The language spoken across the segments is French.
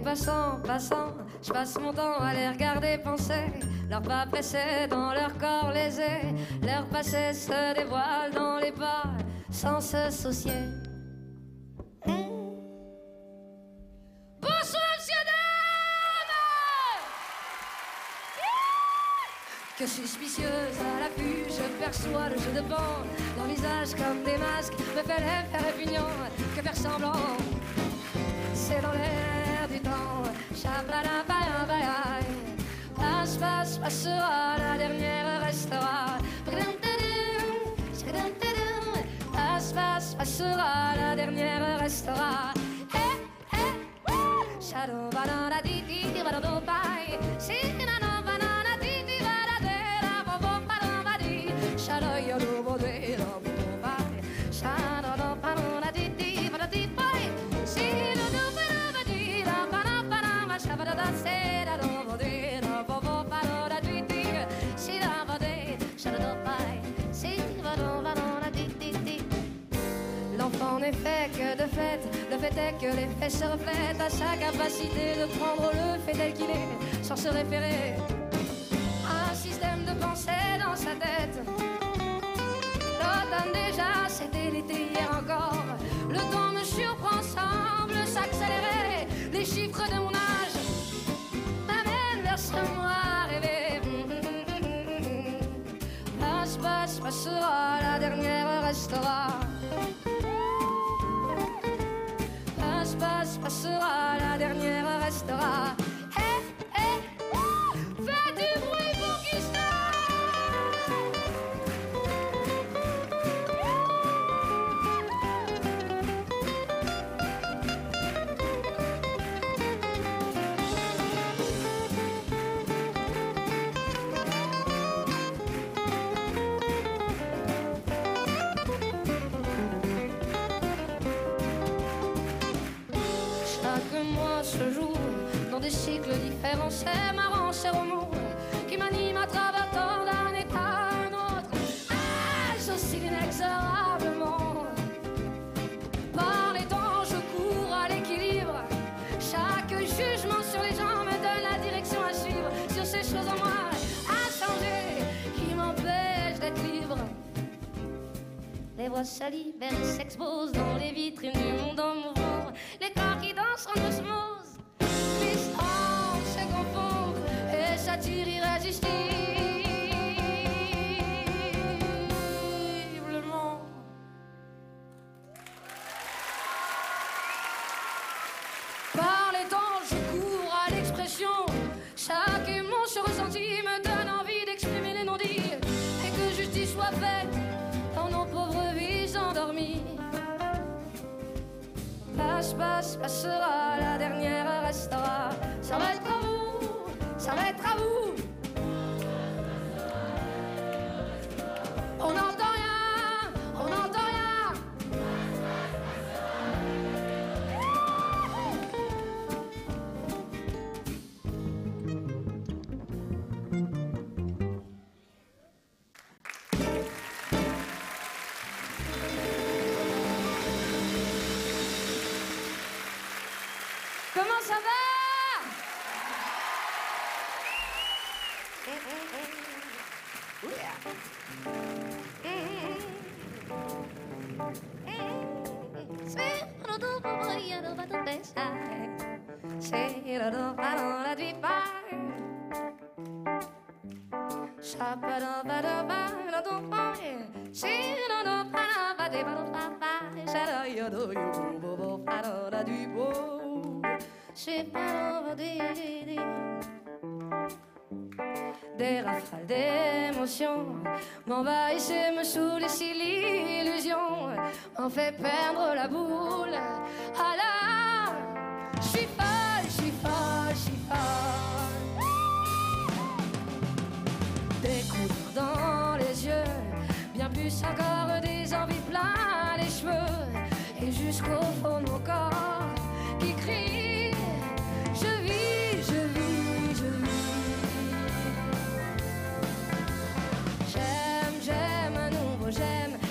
passant, passant, je passe mon temps à les regarder penser. Leurs pas pressés dans leur corps lésés, leur passé se dévoile dans les pas sans se soucier. Bonsoir, monsieur, dame! Que suspicieuse à l'affût, je perçois le jeu de bande. Leur visage comme des masques me fait l'effet répugnant. Que faire semblant, c'est dans l'air du temps. Chabadabaya, passe, passe, passera, la dernière restera. Passe, passe, passera, la dernière restera. Shadow banana di di banana bye. Sinana banana di di banana bobo banana di. Shadow yo do bode do bye. Shadow banana di di banana di bye. Sino do banana di la banana banana shabada da se da do bode do bobo banana di di. Sino bode shadow bye. Sino banana di di di. L'enfant n'est fait que de fait, le fait est que les faits se reflètent à sa capacité de prendre le fait tel qu'il est, sans se référer à un système de pensée dans sa tête. L'automne déjà, c'était l'été hier encore. Le temps me surprend, semble s'accélérer. Les chiffres de mon âge m'amènent vers ce moi rêvé. Passe, passe, passera, la dernière restera. Passe, passera, la dernière restera. Hey, hey, fais du bruit pour qui se joue dans des cycles différents. C'est marrant, c'est remous qui m'anime à travers tant d'un état à un autre. Ah, j'oscille inexorablement. Par les temps, je cours à l'équilibre. Chaque jugement sur les gens me donne la direction à suivre. Sur ces choses en moi à changer qui m'empêchent d'être libre. Les voix salivées s'exposent dans les vitrines du monde en mouvement. Les corps qui dansent en osmose, les sens se confondent et s'attirent irrésistiblement. Par les temps, je cours à l'expression. Chaque émotion ressentie me donne envie d'exprimer les non-dits et que justice soit faite dans nos pauvres vies endormies. Passe, passe, passera, la dernière restera. Ça va être à vous, ça va être à vous. On n'entend rien, on n'entend rien. Comment ça va? Des rafales d'émotions m'envahissent et me saoulent si l'illusion m'en fait perdre la boule. Alors, je suis folle, je suis folle, je suis folle. Des couleurs dans les yeux, bien plus encore des envies plein les cheveux, et jusqu'au fond de mon corps qui crie: je vis, je vis, je vis.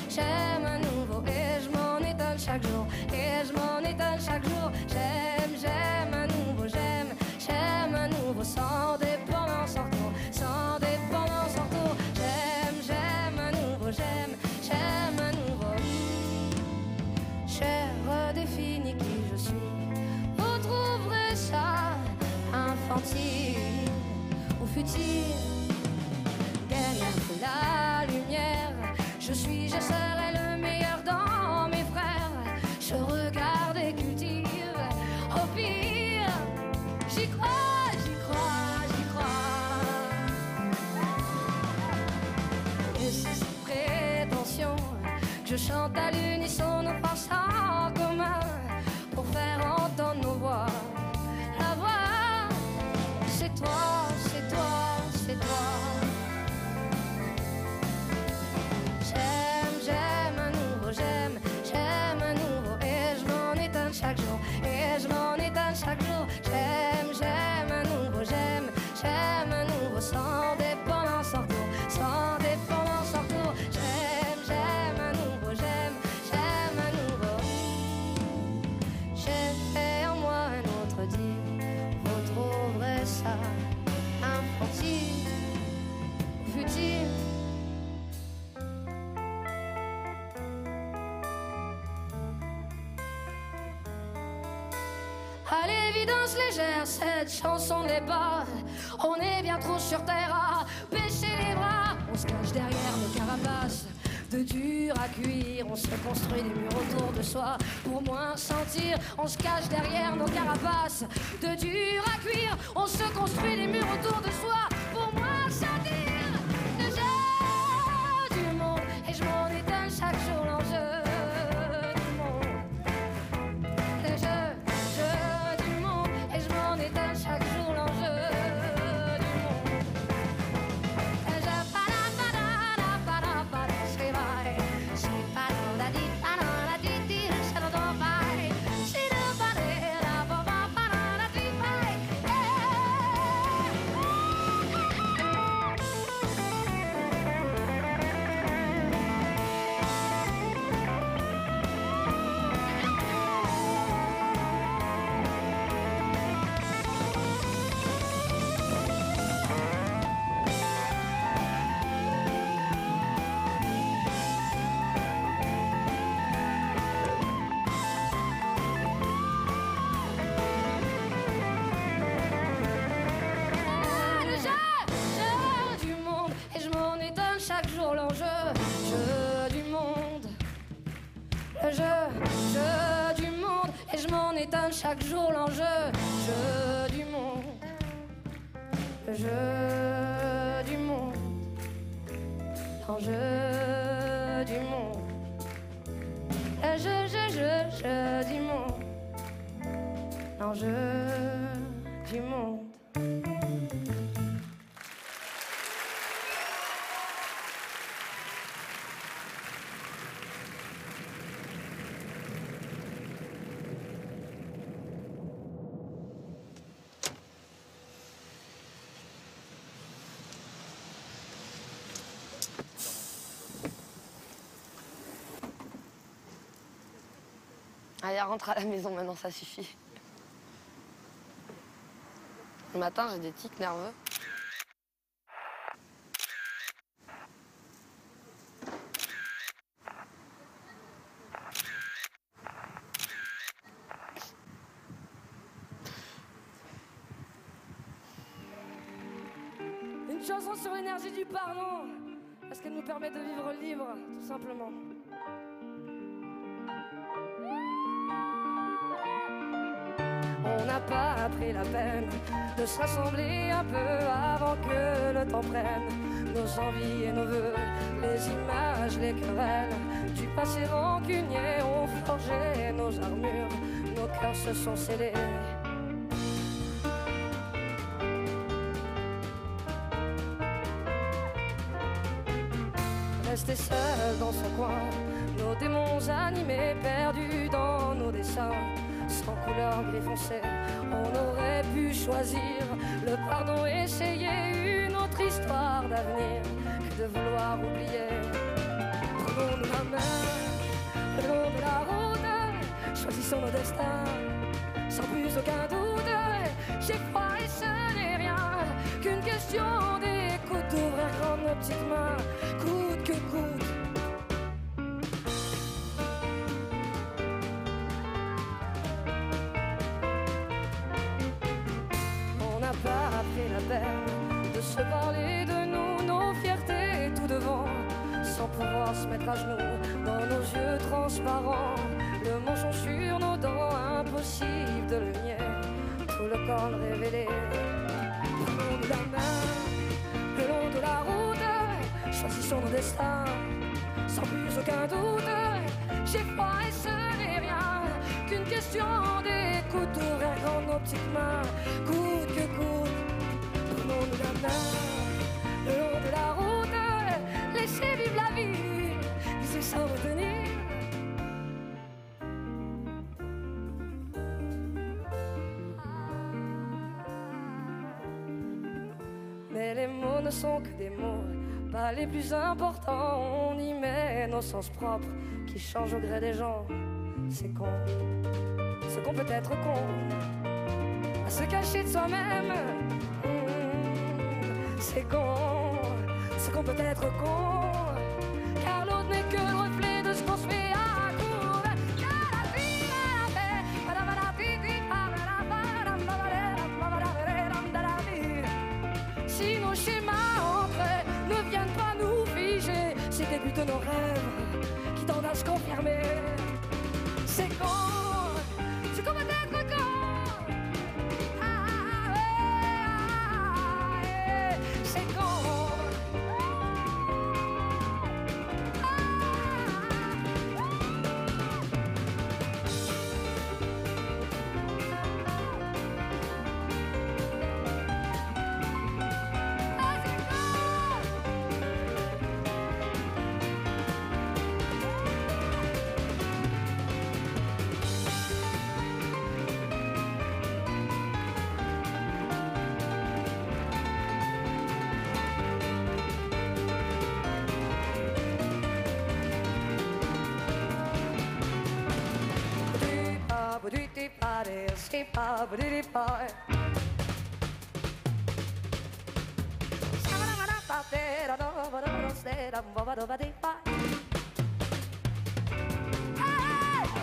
J'aime à nouveau et je m'en étonne chaque jour, et je m'en étonne chaque infantile ou futile. Derrière la lumière, je serai le meilleur dans mes frères. Je regarde et cultive, au pire, j'y crois, j'y crois, j'y crois. Et c'est sans prétention que je chante à l'unisson nos forces en commun pour faire entendre nos voix. La voix, c'est toi, c'est toi, c'est toi. J'aime un nouveau, j'aime un nouveau. Et je m'en étonne chaque jour, et je m'en étonne chaque jour. J'aime un nouveau, j'aime un nouveau. Sans dépendance en retour, sans dépendance en retour. J'aime un nouveau, j'aime un nouveau. J'ai en moi un autre dit, vous trouverez ça infantile, futile. À l'évidence légère, cette chanson n'est pas. On est bien trop sur terre à baisser les bras. On se cache derrière nos carapaces de dur à cuire. On se construit des murs autour de soi pour moins sentir. On se cache derrière nos carapaces de dur à cuire. On se construit des murs autour de soi pour moins sentir. Le jeu du monde, et je m'en étonne chaque jour l'enjeu du monde. Le jeu du monde, et je m'en étonne chaque jour l'enjeu du monde. Le jeu chaque jour l'enjeu, jeu du monde. Le jeu du monde, et je m'en étonne chaque jour l'enjeu, jeu du monde. Le jeu du monde, l'enjeu du monde. Le jeu du monde, l'enjeu du monde. Allez, rentre à la maison maintenant, ça suffit. Le matin, j'ai des tics nerveux. Une chanson sur l'énergie du pardon, parce qu'elle nous permet de vivre libre, tout simplement. On n'a pas pris la peine de se rassembler un peu avant que le temps prenne nos envies et nos vœux, les images, les querelles du passé rancunier ont forgé nos armures, nos cœurs se sont scellés. Resté seul dans son coin, nos démons animés, perdus dans nos dessins. Sans couleur gris foncé, on aurait pu choisir le pardon, essayer une autre histoire d'avenir que de vouloir oublier. Prenons-nous la main le long de la route, choisissons nos destins sans plus aucun doute. J'ai froid et ce n'est rien qu'une question d'écoute, d'ouvrir grand nos petites mains, coûte que coûte. On n'a pas se parler de nous, nos fiertés tout devant, sans pouvoir se mettre à genoux dans nos yeux transparents. Le manchon sur nos dents, impossible de le nier, tout le corps révélé. Prenons-nous la main le long de la route, choisissons nos destins sans plus aucun doute. J'ai froid et ce n'est rien qu'une question d'écoute, ouvrir grand nos petites mains, coûte que coûte. Prenons-nous la main le long de la route, laissez vivre la vie, laissez sans retenir. Mais les mots ne sont que des mots, pas les plus importants. On y met nos sens propres qui changent au gré des gens. C'est con, ce qu'on peut être con, à se cacher de soi-même. C'est con, ce qu'on peut être con, car l'autre n'est que le reflet de ce qu'on se fait à court. Si nos schémas ancrés ne viennent pas nous figer, c'est des buts de nos rêves qui tendent à se confirmer. C'est con, c'est qu'on peut être con. C'est con.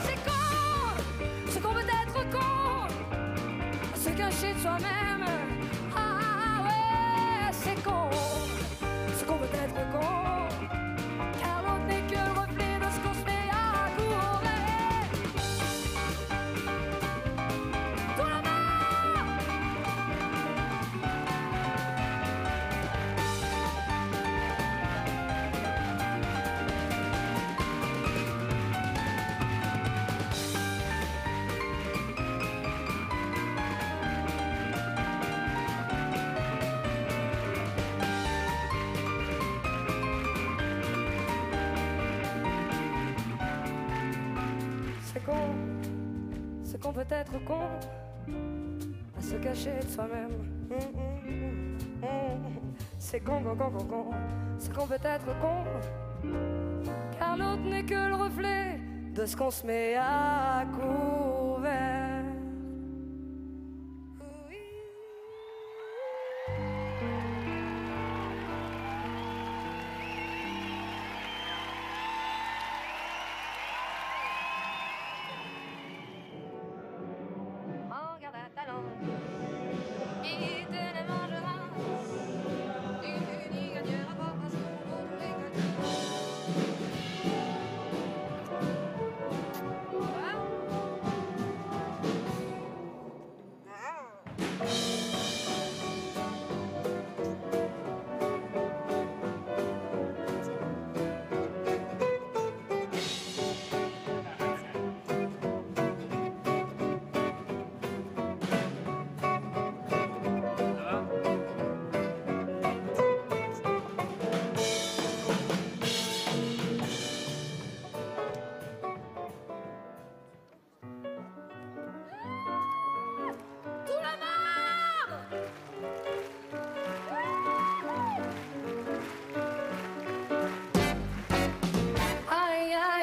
C'est con, ce qu'on veut être con, se cacher de soi-même. Ah ouais, c'est con, ce qu'on veut être con, car l'autre n'est que le reflet de ce qu'on se fait à courir. Tout la main. C'est con, ce qu'on peut être con, à se cacher de soi-même. C'est con, con, con, con, con, ce qu'on peut être con, car l'autre n'est que le reflet de ce qu'on se met à couvert. Regarde ta langue, qui te ne mangera, tu n'y gagneras pas parce qu'on ne les gagne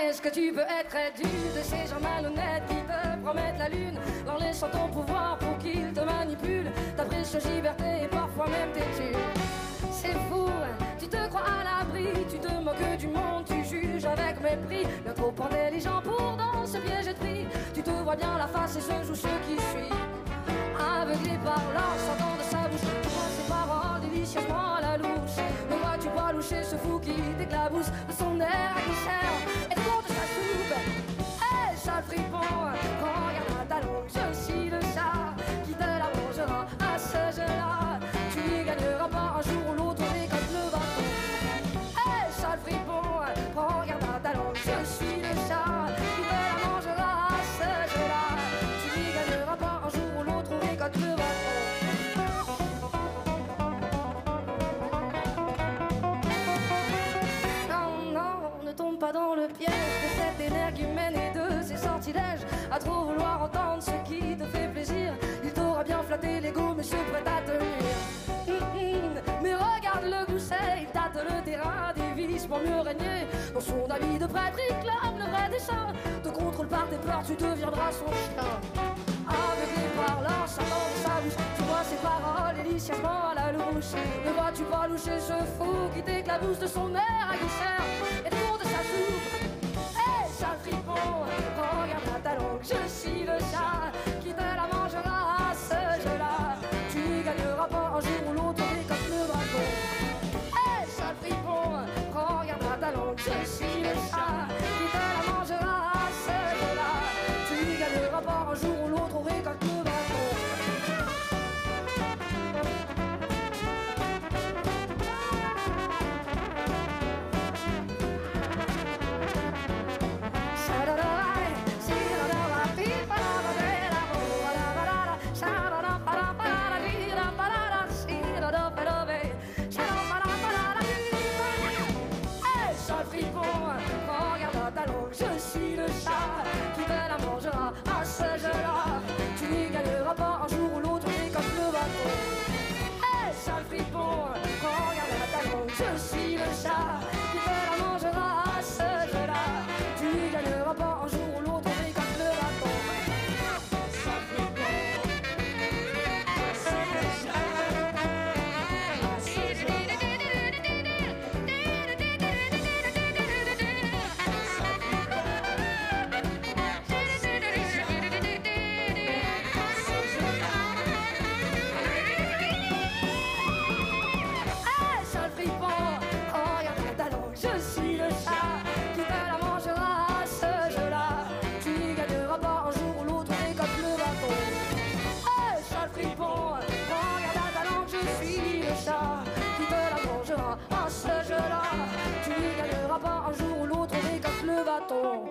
Est-ce que tu peux être réduit de ces gens malhonnêtes qui te promettent la lune, leur laissant ton pouvoir pour qu'ils te manipulent, ta précieuse liberté et parfois même tes tubes. C'est fou, tu te crois à l'abri, tu te moques du monde, tu juges avec mépris, le trop intelligent pour dans ce piège de tri. Tu te vois bien la face et se joue ce qui suit, aveuglé par l'or sortant de sa bouche, tu vois ces paroles délicieusement pas dans le piège de cette énergumène et de ses sortilèges. À trop vouloir entendre ce qui te fait plaisir, il t'aura bien flatté l'ego, monsieur prêt à te nuire. Mais regarde le gousset, il tâte le terrain des vices pour mieux régner. Dans son habit de prêtre, il clame le vrai dessein. Te contrôle par tes peurs, tu deviendras son chien. Aveuglé par l'enchantement de sa bouche, tu vois ses paroles délicieusement à la louche. Ne vois-tu pas loucher ce fou qui t'éclabousse de son air aguicheur et de de sa soupe? Hé, sale fripon, regarde à ta langue, je suis le chat qui te la mangera à ce jeu-là. Tu gagneras pas un jour ou l'autre, mais comme le dragon. Hé, sale fripon, regarde à ta langue, je suis le chat qui te la mangera à ce jeu-là. Tu gagneras pas un jour ou l'autre, on récolte le dragon. Je suis le chat qui te la mangera à ce jeu-là. Tu n'y gagneras pas un jour ou l'autre, mais comme le bateau. Hé, sale fripon, regarde à ta langue. Je suis le chat qui te la mangera à ce jeu-là. Tu n'y gagneras pas un jour ou l'autre, mais comme le bateau. Sale fripon, je suis le chat à ce jeu-là. À ce jeu-là, tu n'y gagneras pas un jour ou l'autre, on récolte le bâton.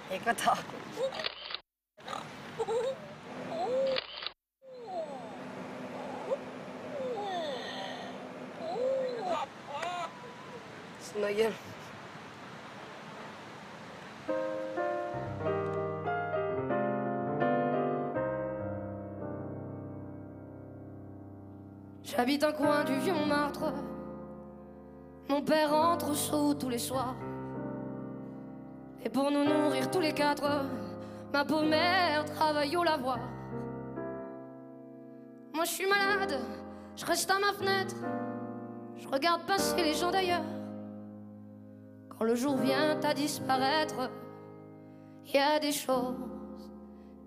Et quoi t'as? C'est ma gueule. J'habite un coin du vieux Montmartre. Mon père entre sous tous les soirs. Et pour nous nourrir tous les quatre, ma pauvre mère travaille au lavoir. Moi je suis malade, je reste à ma fenêtre, je regarde passer les gens d'ailleurs. Quand le jour vient à disparaître, il y a des choses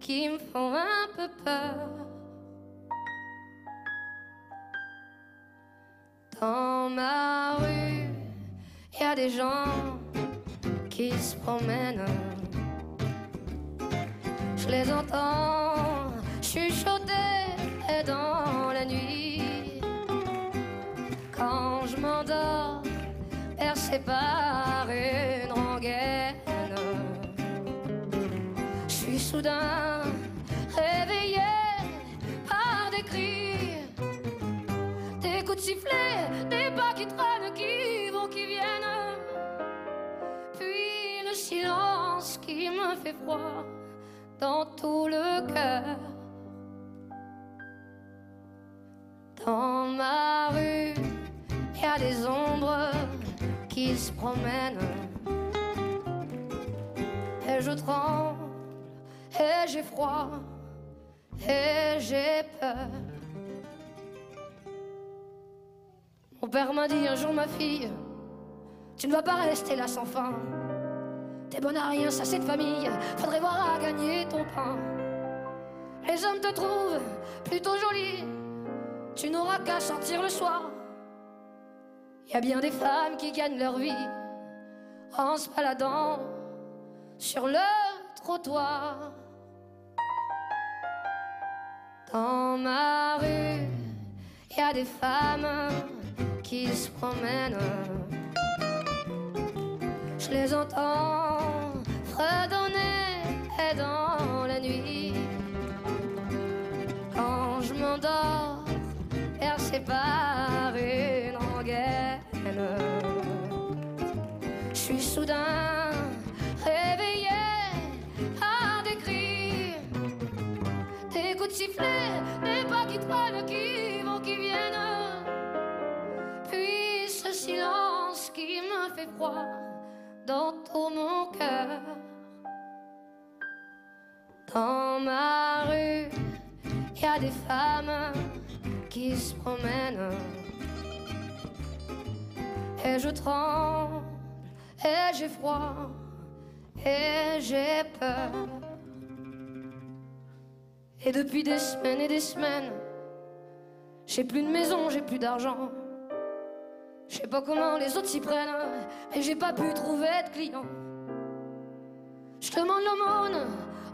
qui me font un peu peur. Dans ma rue, il y a des gens qui se promènent. Je les entends chuchoter dans la nuit. Quand je m'endors, bercé par une rengaine, je suis soudain réveillé par des cris, des coups de sifflet, des pas qui traînent, qui vont, qui viennent. Puis le silence qui me fait froid dans tout le cœur. Dans ma rue, il y a des ombres qui se promènent. Et je tremble, et j'ai froid, et j'ai peur. Mon père m'a dit un jour, ma fille, tu ne vas pas rester là sans fin. T'es bonne à rien, ça c'est de famille, faudrait voir à gagner ton pain. Les hommes te trouvent plutôt jolie, tu n'auras qu'à sortir le soir. Y a bien des femmes qui gagnent leur vie en se baladant sur le trottoir. Dans ma rue, il y a des femmes qui se promènent. Je les entends fredonner dans la nuit. Quand je m'endors, percé par une rengaine, je suis soudain réveillé par des cris, des coups de sifflet, des pas qui traînent, qui vont, qui viennent. Puis ce silence qui me fait froid dans tout mon cœur. Dans ma rue, il y a des femmes qui se promènent. Et je tremble, et j'ai froid, et j'ai peur. Et depuis des semaines et des semaines, j'ai plus de maison, j'ai plus d'argent. Je sais pas comment les autres s'y prennent, et j'ai pas pu trouver de clients. Je demande l'aumône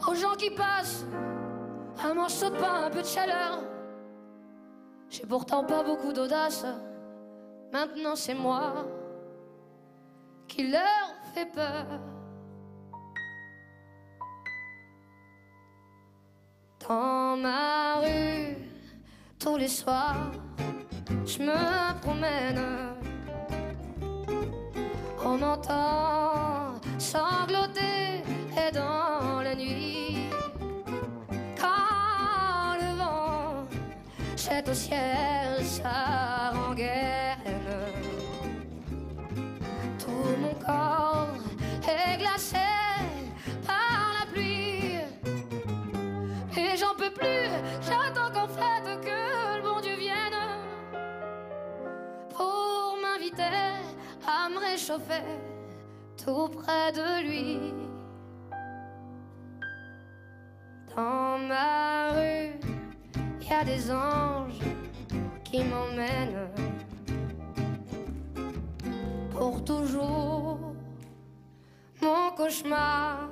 aux gens qui passent, un morceau de pain, un peu de chaleur. J'ai pourtant pas beaucoup d'audace. Maintenant c'est moi qui leur fait peur. Dans ma rue, tous les soirs, je me promène. On m'entend sangloter et dans la nuit, quand le vent jette au ciel sa rengaine, tout mon corps est glacé par la pluie. Et j'en peux plus, j'attends qu'en fait que le bon Dieu vienne pour m'inviter à me réchauffer tout près de lui. Dans ma rue, il y a des anges qui m'emmènent pour toujours. Mon cauchemar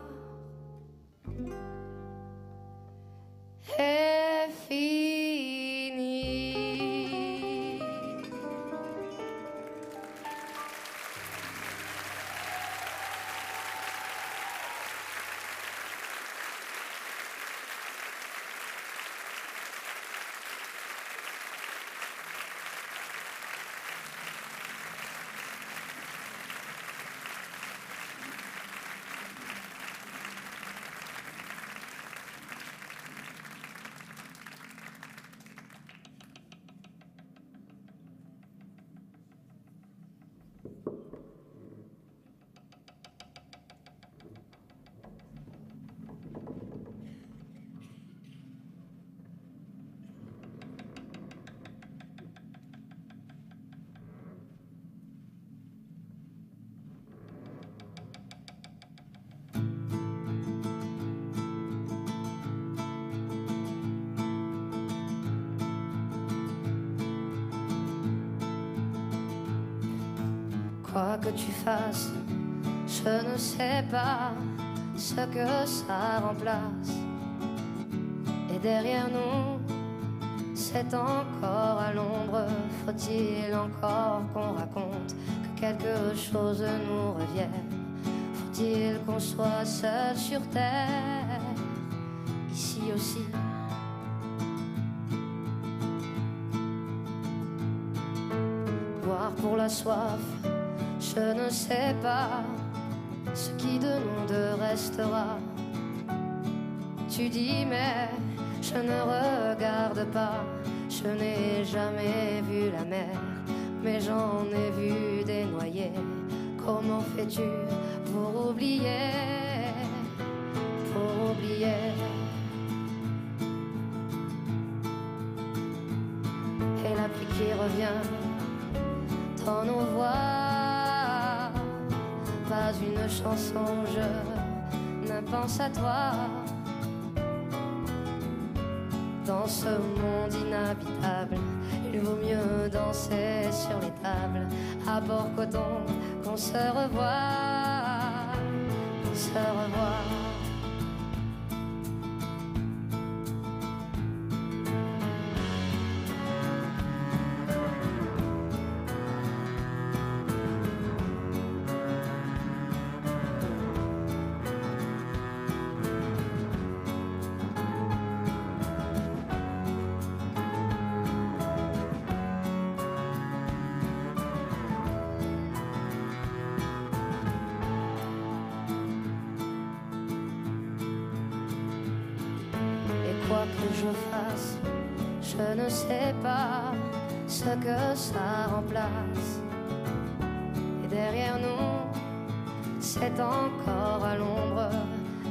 est fini. Quoi que tu fasses, je ne sais pas ce que ça remplace. Et derrière nous, c'est encore à l'ombre. Faut-il encore qu'on raconte que quelque chose nous revienne? Faut-il qu'on soit seul sur terre, ici aussi? Boire pour la soif, je ne sais pas ce qui de nous deux restera. Tu dis mais je ne regarde pas. Je n'ai jamais vu la mer, mais j'en ai vu des noyés. Comment fais-tu pour oublier, pour oublier? Et la pluie qui revient dans nos voix, pas une chanson, je ne pense à toi. Dans ce monde inhabitable, il vaut mieux danser sur les tables à Port-Coton qu'on se revoit. se revoir. Quoi que je fasse, je ne sais pas ce que ça remplace. Et derrière nous, c'est encore à l'ombre,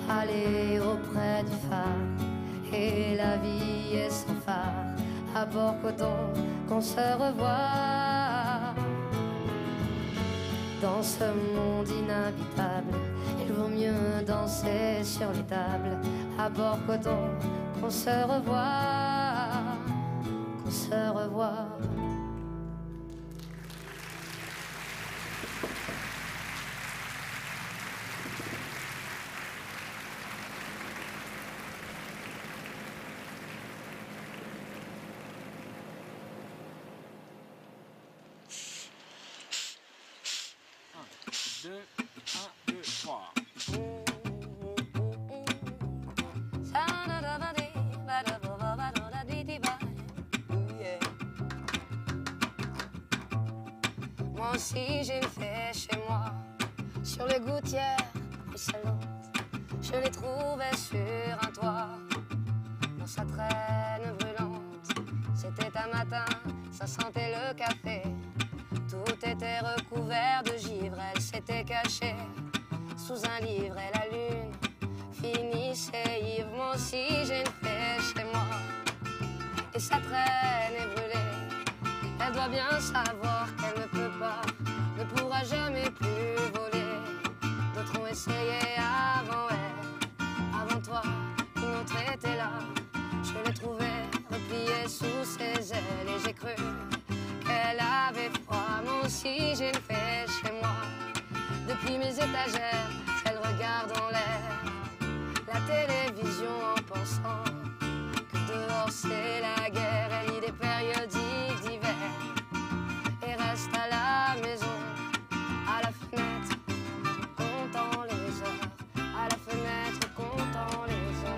aller auprès du phare. Et la vie est sans phare, à bord coton qu'on se revoit. Dans ce monde inhabitable, il vaut mieux danser sur les tables, à bord coton qu'on se revoit, qu'on se revoit. Deux, un, deux, trois. Moi aussi j'ai une fée chez moi, sur les gouttières ruisselantes. Je l'ai trouvée sur un toit, dans sa traîne brûlante. C'était un matin, ça sentait le café. Tout était recouvert de givre, elle s'était cachée sous un livre et la lune finissait ivre. Moi aussi j'ai une fée chez moi, et sa traîne est brûlée. Elle doit bien savoir qu'elle ne peut pas, ne pourra jamais plus voler. D'autres ont essayé avant elle, avant toi, une autre était là. Je l'ai trouvée repliée sous ses ailes et j'ai cru qu'elle avait froid. Moi aussi j'ai une fée chez moi, depuis mes étagères, elle regarde en l'air la télévision en pensant que dehors c'est la guerre. Elle lit des périodiques d'hiver et reste à la maison, à la fenêtre, comptant les heures, à la fenêtre, comptant les heures.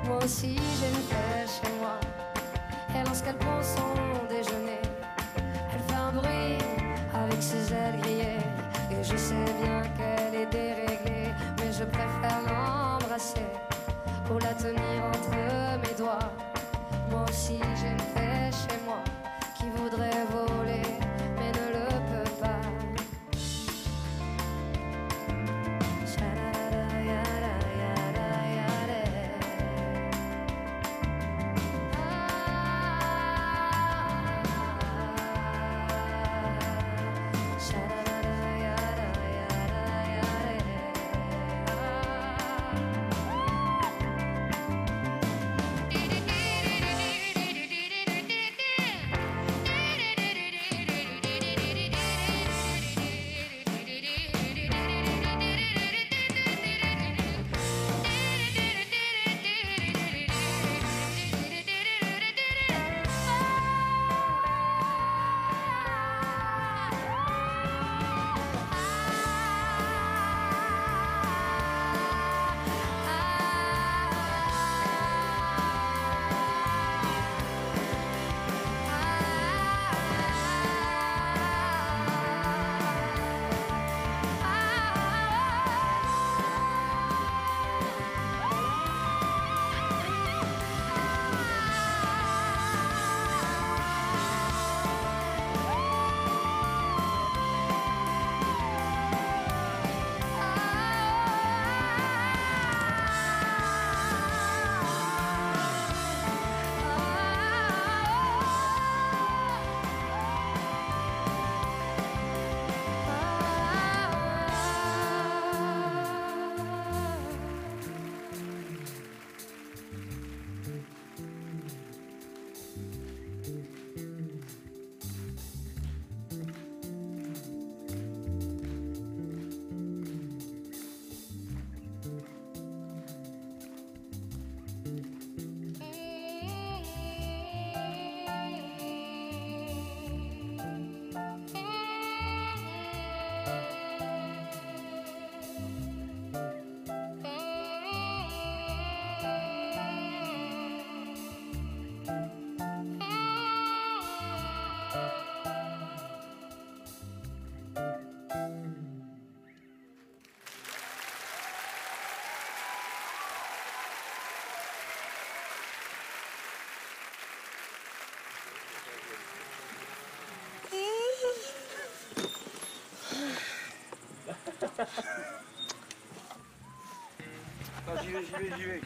Moi aussi j'ai une fée chez moi, et lorsqu'elle prend son déjeuner, elle fait un bruit avec ses ailes grillées. Et je sais bien qu'elle est déréglée, mais je préfère l'embrasser pour la tenir entre mes doigts. Moi aussi j'ai une fée chez moi qui voudrait voler, mais ne le peut pas. Attends, j'y vais.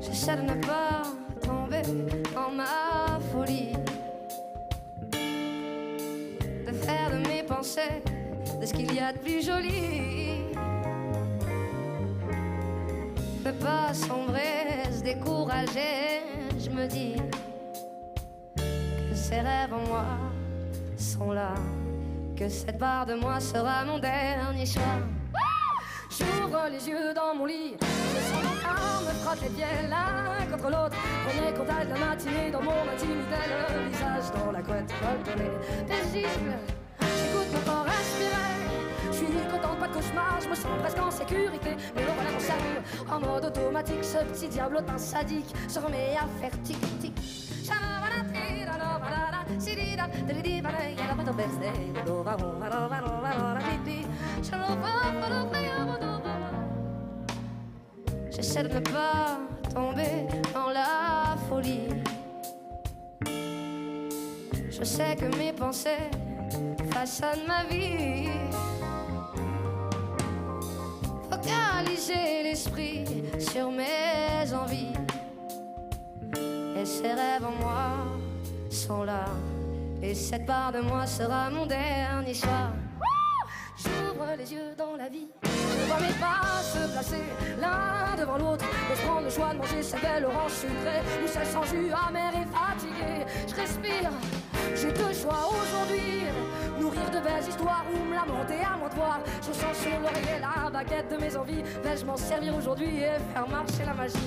J'essaie de ne pas tomber dans ma folie, de faire de mes pensées de ce qu'il y a de plus joli, ne pas sombrer, se décourager. Je me dis que ces rêves en moi sont là, que cette barre de moi sera mon dernier choix. J'ouvre les yeux dans mon lit, je sens mon corps me frotte les pieds l'un contre l'autre. Premier contact de la matinée dans mon intimité, le visage dans la couette coltonnée. Paisible, j'écoute mon corps respirer. Je suis content, pas de cauchemar, je me sens presque en sécurité. Mais le voilà mon cerveau, en mode automatique, ce petit diablotin sadique se remet à faire tic-tic. J'essaie de ne pas tomber dans la folie. Je sais que mes pensées façonnent ma vie. Focaliser l'esprit sur mes envies, et ces rêves en moi sont là, et cette part de moi sera mon dernier choix. J'ouvre les yeux dans la vie, je vois mes pas se placer l'un devant l'autre, et je prends le choix de manger cette belle orange sucrée ou celle sans jus amer et fatigué. Je respire, j'ai deux choix aujourd'hui, nourrir de belles histoires ou me lamenter à moi de voir. Je sens sur l'oreiller la baguette de mes envies. Vais-je m'en servir aujourd'hui et faire marcher la magie?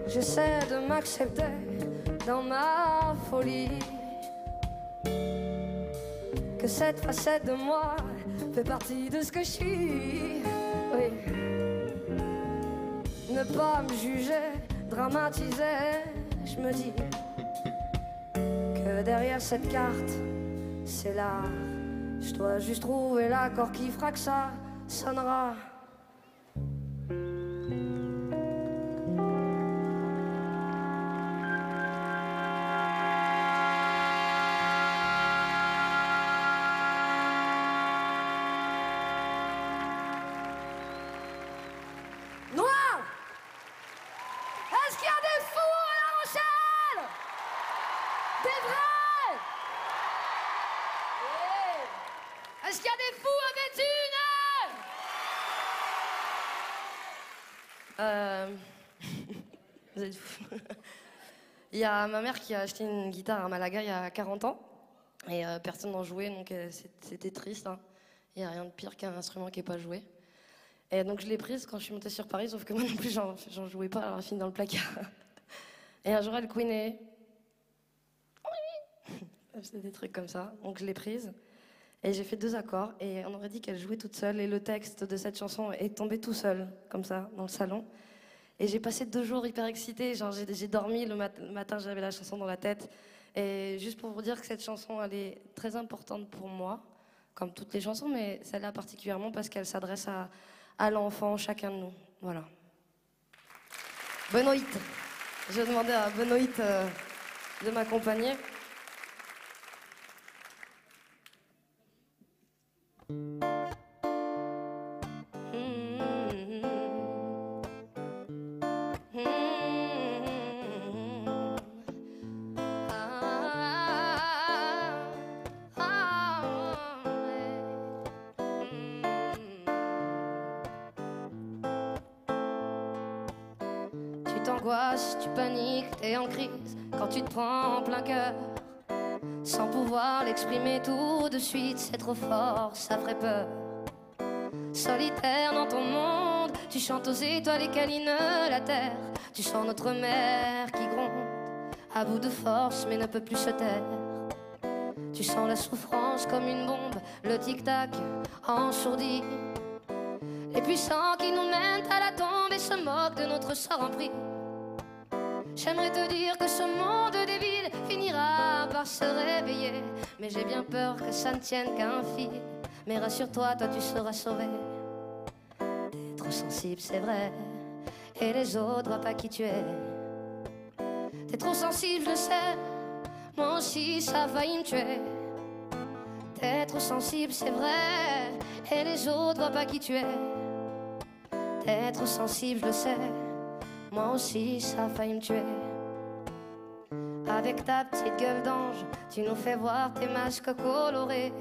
J'essaie de m'accepter dans ma folie, que cette facette de moi fait partie de ce que je suis. Oui. Ne pas me juger, dramatiser, je me dis que derrière cette carte, c'est l'art. Je dois juste trouver l'accord qui fera que ça sonnera. Noir! Est-ce qu'il y a des fous à La Rochelle? Des vrais? Oui. Est-ce qu'il y a des fous à Béthune? Vous êtes fous. Il y a ma mère qui a acheté une guitare à Malaga il y a 40 ans et personne n'en jouait, donc c'était triste. Hein. Il n'y a rien de pire qu'un instrument qui n'est pas joué. Et donc je l'ai prise quand je suis montée sur Paris, sauf que moi non plus j'en jouais pas, alors elle finit dans le placard. Et un jour elle couinait. C'était des trucs comme ça, donc je l'ai prise. Et j'ai fait 2 accords, et on aurait dit qu'elle jouait toute seule, et le texte de cette chanson est tombé tout seul, comme ça, dans le salon. Et j'ai passé 2 jours hyper excitée, genre j'ai dormi, le matin j'avais la chanson dans la tête. Et juste pour vous dire que cette chanson, elle est très importante pour moi, comme toutes les chansons, mais celle-là particulièrement parce qu'elle s'adresse à l'enfant, chacun de nous. Voilà. Benoît, je vais demander à Benoît de m'accompagner. Tu t'angoisses, tu paniques, t'es en crise quand tu te prends en plein cœur. Sans pouvoir l'exprimer tout de suite, c'est trop fort, ça ferait peur. Solitaire dans ton monde, tu chantes aux étoiles et câlines la terre. Tu sens notre mère qui gronde, à bout de force mais ne peut plus se taire. Tu sens la souffrance comme une bombe, le tic-tac ensourdi. Les puissants qui nous mènent à la tombe et se moquent de notre sort en prix. J'aimerais te dire que ce monde débile finira par se réveiller, mais j'ai bien peur que ça ne tienne qu'à un fil. Mais rassure-toi, toi tu seras sauvé. T'es trop sensible, c'est vrai, et les autres voient pas qui tu es. T'es trop sensible, je le sais, moi aussi ça a failli me tuer. T'es trop sensible, c'est vrai, et les autres voient pas qui tu es. T'es trop sensible, je le sais, moi aussi ça a failli me tuer. Avec ta petite gueule d'ange, tu nous fais voir tes masques colorés.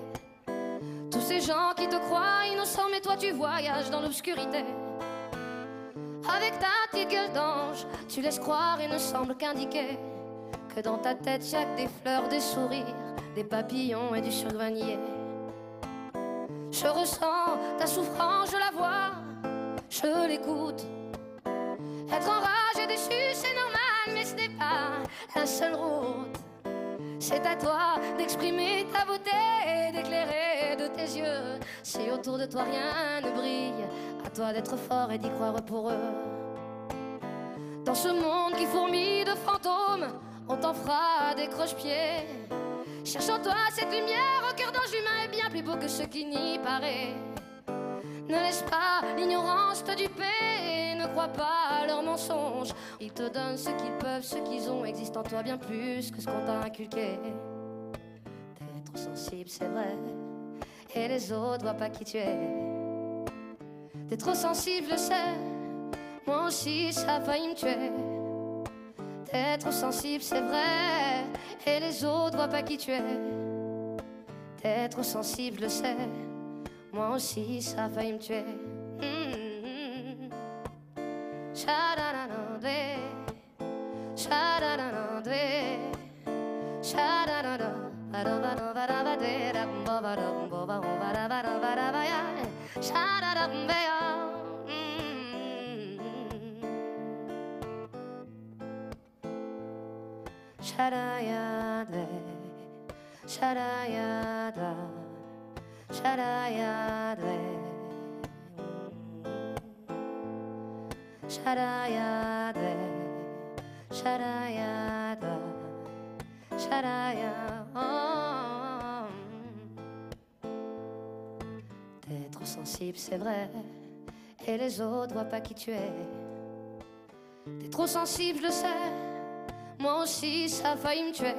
Tous ces gens qui te croient innocents, mais toi tu voyages dans l'obscurité. Avec ta petite gueule d'ange, tu laisses croire et ne semble qu'indiquer que dans ta tête y'a que des fleurs, des sourires, des papillons et du sucre vanillé. Je ressens ta souffrance, je la vois, je l'écoute. Être enragé, déçu, c'est normal, mais ce n'est pas la seule route. C'est à toi d'exprimer ta beauté, d'éclairer de tes yeux. Si autour de toi rien ne brille, à toi d'être fort et d'y croire pour eux. Dans ce monde qui fourmille de fantômes, on t'en fera des croche-pieds. Cherche en toi cette lumière au cœur d'ange humain est bien plus beau que ce qui n'y paraît. Ne laisse pas l'ignorance te duper, ne crois pas à leurs mensonges. Ils te donnent ce qu'ils peuvent, ce qu'ils ont existe en toi bien plus que ce qu'on t'a inculqué. T'es trop sensible, c'est vrai, et les autres voient pas qui tu es. T'es trop sensible, je sais, moi aussi ça a failli me tuer. T'es trop sensible, c'est vrai, et les autres voient pas qui tu es. T'es trop sensible, je sais, moi aussi ça a failli me tuer. Sha-da-da-da-dé, sha-da-da-da-dé, sha-da-da-da, Sha-da-ya-dé, sha-da-ya-da, Shadayadre, Shadayadre, Shadayadre, Shadaya. T'es trop sensible, c'est vrai, et les autres voient pas qui tu es. T'es trop sensible, je le sais, moi aussi ça a failli me tuer.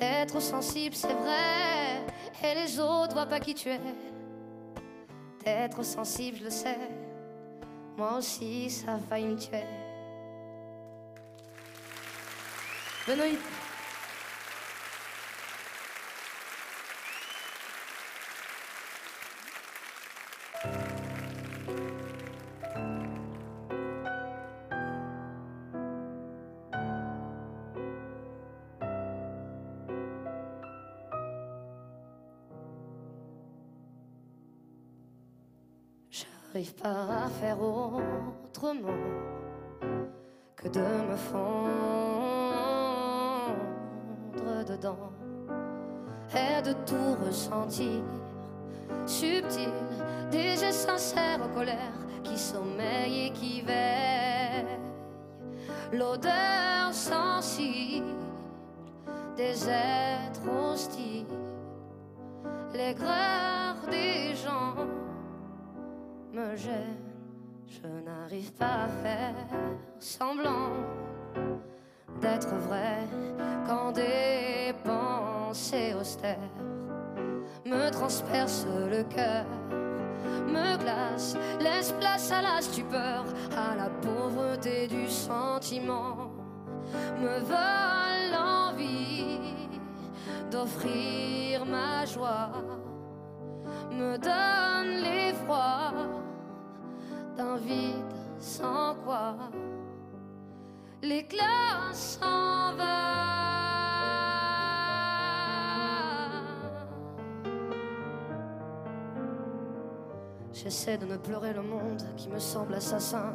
T'es trop sensible, c'est vrai, et les autres voient pas qui tu es. T'es trop sensible, je le sais, moi aussi ça a failli me tuer. Benoît. J'arrive pas à faire autrement que de me fondre dedans et de tout ressentir. Subtil, des gestes sincères en colère qui sommeillent et qui veillent. L'odeur sensible des êtres hostiles, l'aigreur des gens me gêne. Je n'arrive pas à faire semblant d'être vrai quand des pensées austères me transpercent le cœur, me glacent, laissent place à la stupeur, à la pauvreté du sentiment, me volent l'envie d'offrir ma joie, me donnent l'effroi d'un vide sans quoi l'éclat s'en va. J'essaie de ne pleurer le monde qui me semble assassin,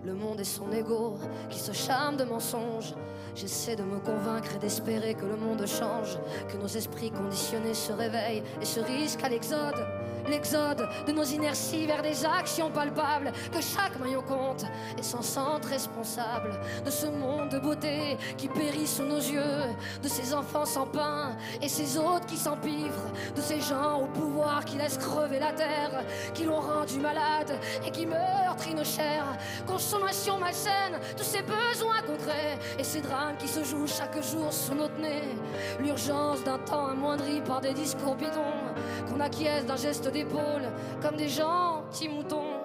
le monde et son ego qui se charme de mensonges. J'essaie de me convaincre et d'espérer que le monde change, que nos esprits conditionnés se réveillent et se risquent à l'exode. L'exode de nos inerties vers des actions palpables, que chaque maillon compte et s'en sente responsable de ce monde de beauté qui périt sous nos yeux, de ces enfants sans pain et ces autres qui s'empivrent, de ces gens au pouvoir qui laissent crever la terre, qui l'ont rendu malade et qui meurtrissent nos chairs. Consommation malsaine, tous ces besoins concrets et ces drames qui se jouent chaque jour sous notre nez. L'urgence d'un temps amoindri par des discours bidons, qu'on acquiesce d'un geste d'épaule comme des gentils moutons.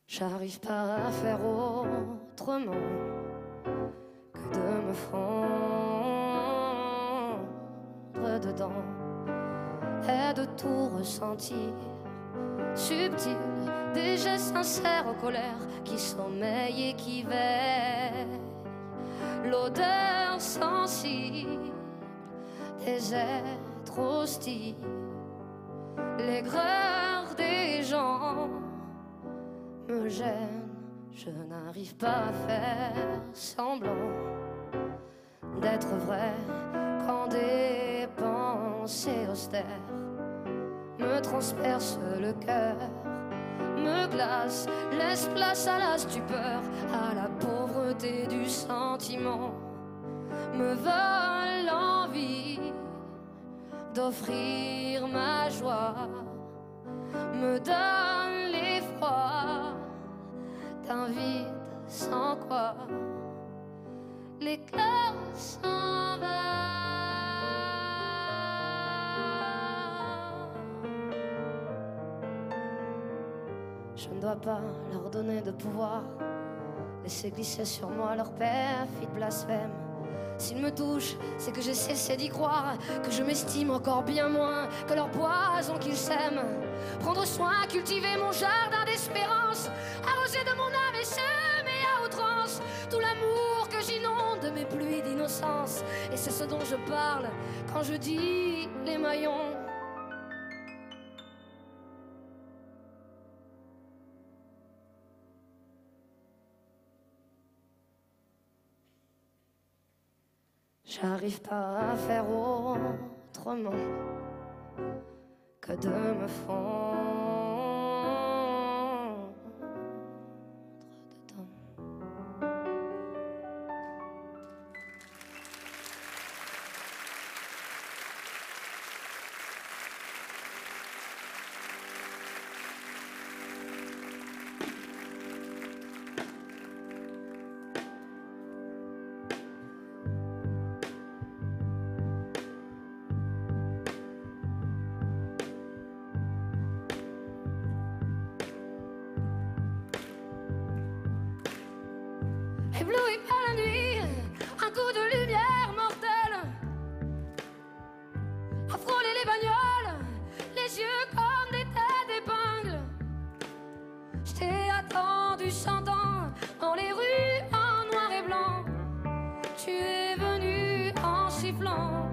J'arrive pas à faire autrement que de me fondre dedans et de tout ressentir. Subtil, des gestes sincères en colère qui sommeillent et qui veillent. L'odeur sensible des êtres hostiles, l'aigreur des gens me gêne. Je n'arrive pas à faire semblant d'être vrai quand des pensées austères me transpercent le cœur, me glacent, laissent place à la stupeur, à la pauvreté du sentiment, me volent l'envie d'offrir ma joie, me donnent l'effroi d'un vide sans quoi l'éclat s'en va. Je ne dois pas leur donner de pouvoir, laisser glisser sur moi leur perfide blasphème. S'ils me touchent, c'est que j'ai cessé d'y croire, que je m'estime encore bien moins que leur poison qu'ils sèment. Prendre soin, cultiver mon jardin d'espérance, arroser de mon âme et semer à outrance tout l'amour que j'inonde de mes pluies d'innocence. Et c'est ce dont je parle quand je dis les maillons. J'arrive pas à faire autrement que de me fondre dedans. Ébloui par la nuit, un coup de lumière mortelle a frôlé les bagnoles, les yeux comme des têtes d'épingle. Je t'ai attendu chantant dans les rues en noir et blanc. Tu es venu en sifflant.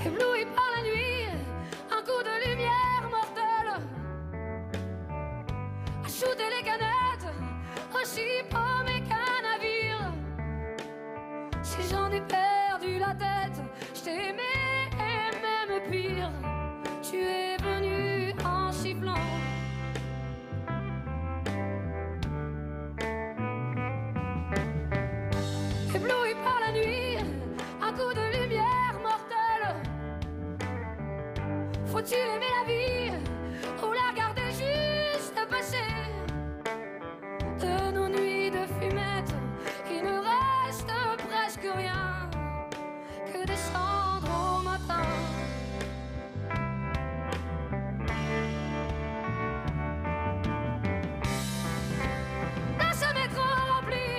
Ébloui par la nuit, un coup de lumière mortelle a shooté les canettes, aussi paumé qu'un navire. Si j'en ai perdu la tête, je t'ai aimé et même pire. Tu es venu en sifflant. Ébloui par la nuit, un coup de lumière mortelle. Faut-il aimer la vie ou la garder juste passer? De nos nuits de fumette, il ne reste presque rien que des cendres au matin. Dans ce métro rempli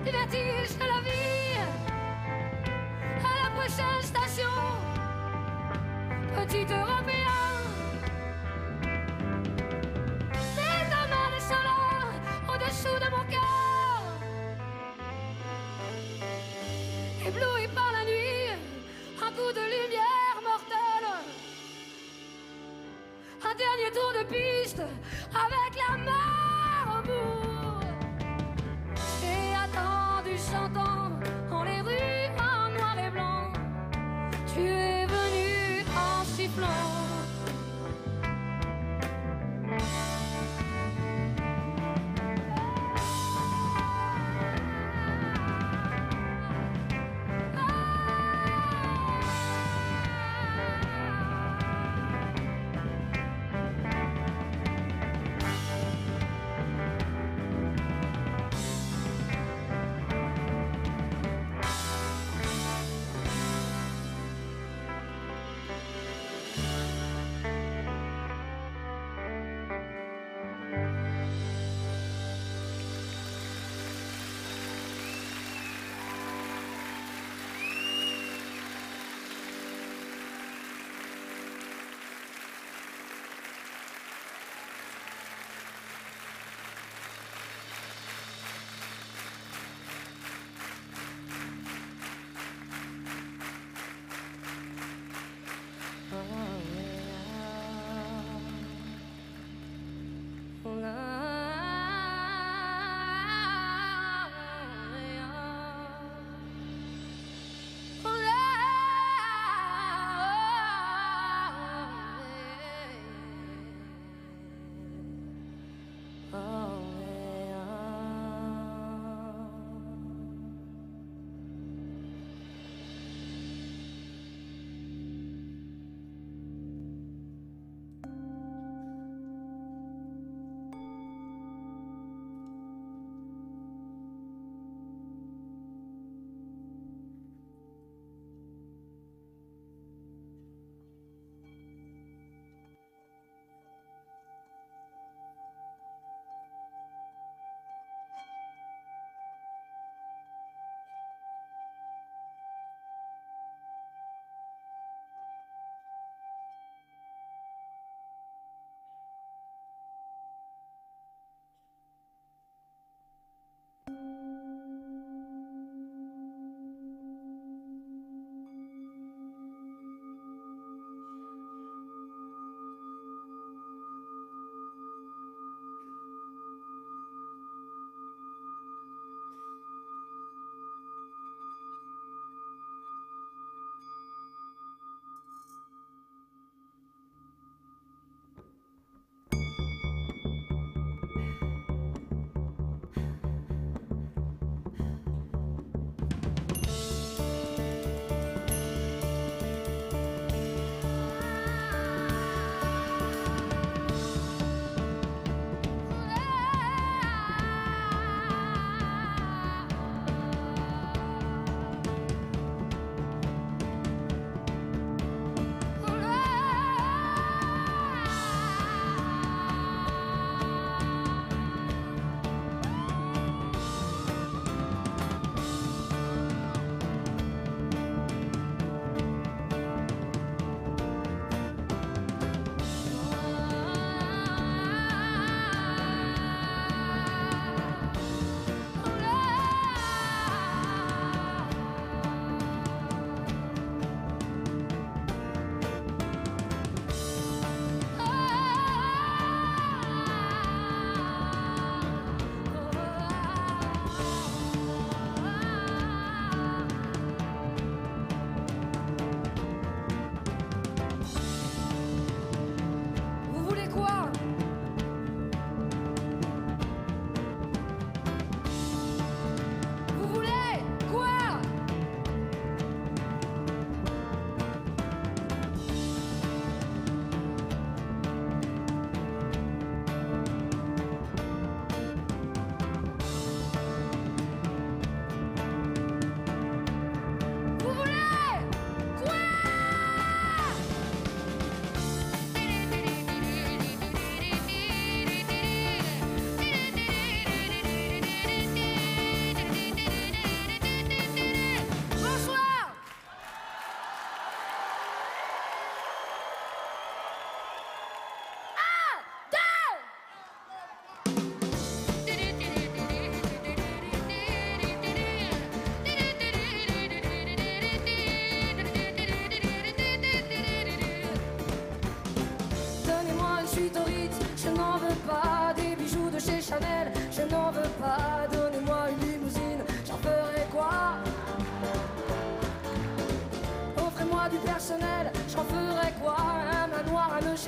du vertige de la vie, à la prochaine station, petit Européen. C'est ta main descendant au-dessous de mon cœur. Ébloui par la nuit, un coup de lumière mortelle. Un dernier tour de piste avec la mer au bout. J'ai attendu chantant dans les rues en noir et blanc. Tu es venu en sifflant.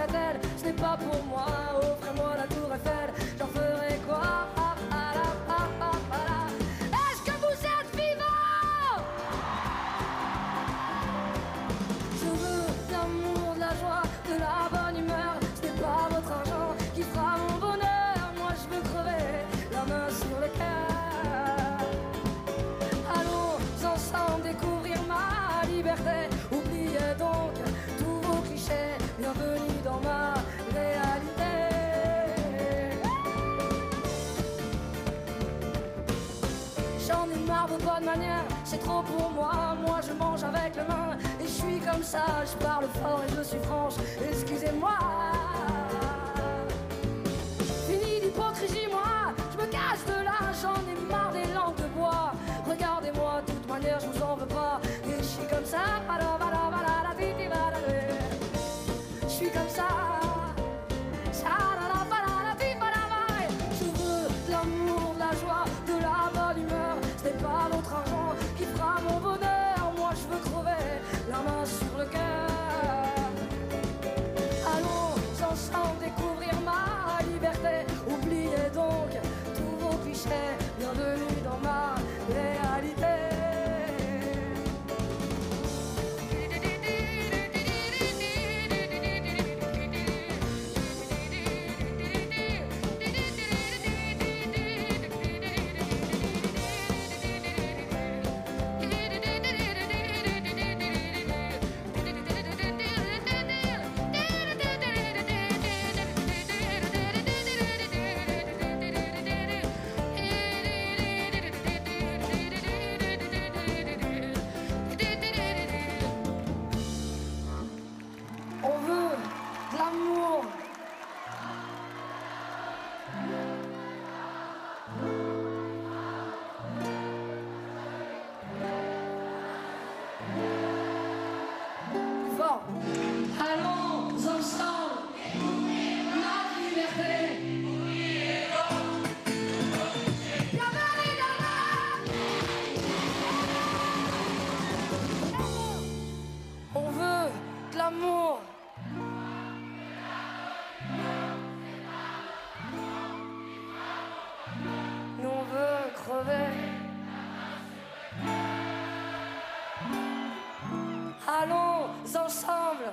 Neuchâtel, ce n'est pas pour moi. Offrez-moi la tour Eiffel, j'en ferai quoi? Est-ce que vous êtes vivant? Je veux de l'amour, de la joie, de la bonne humeur. Ce n'est pas votre argent qui fera mon bonheur. Moi je veux crever la main sur le cœur. Allons ensemble découvrir ma liberté. Oubliez donc tous vos clichés. Bienvenue dans ma réalité. J'en ai marre de bonnes manières, c'est trop pour moi. Moi je mange avec les mains et je suis comme ça. Je parle fort et je suis franche, excusez-moi. Fini l'hypocrisie, moi, je me casse de là. J'en ai marre des langues de bois. Regardez-moi, de toute manière je vous en veux pas. Et je suis comme ça. Je suis comme ça. Je veux de l'amour, de la joie, de la bonne humeur. Ce n'est pas votre argent qui fera mon bonheur. Moi je veux crever la main sur le cœur. Allons ensemble découvrir ma liberté. Oubliez donc tous vos clichés. Bienvenue dans ma réalité. On veut de l'amour. Plus fort. Allons ensemble notre liberté. Bienvenue dans ma- On veut de l'amour. Nous on veut crever. Allons ensemble.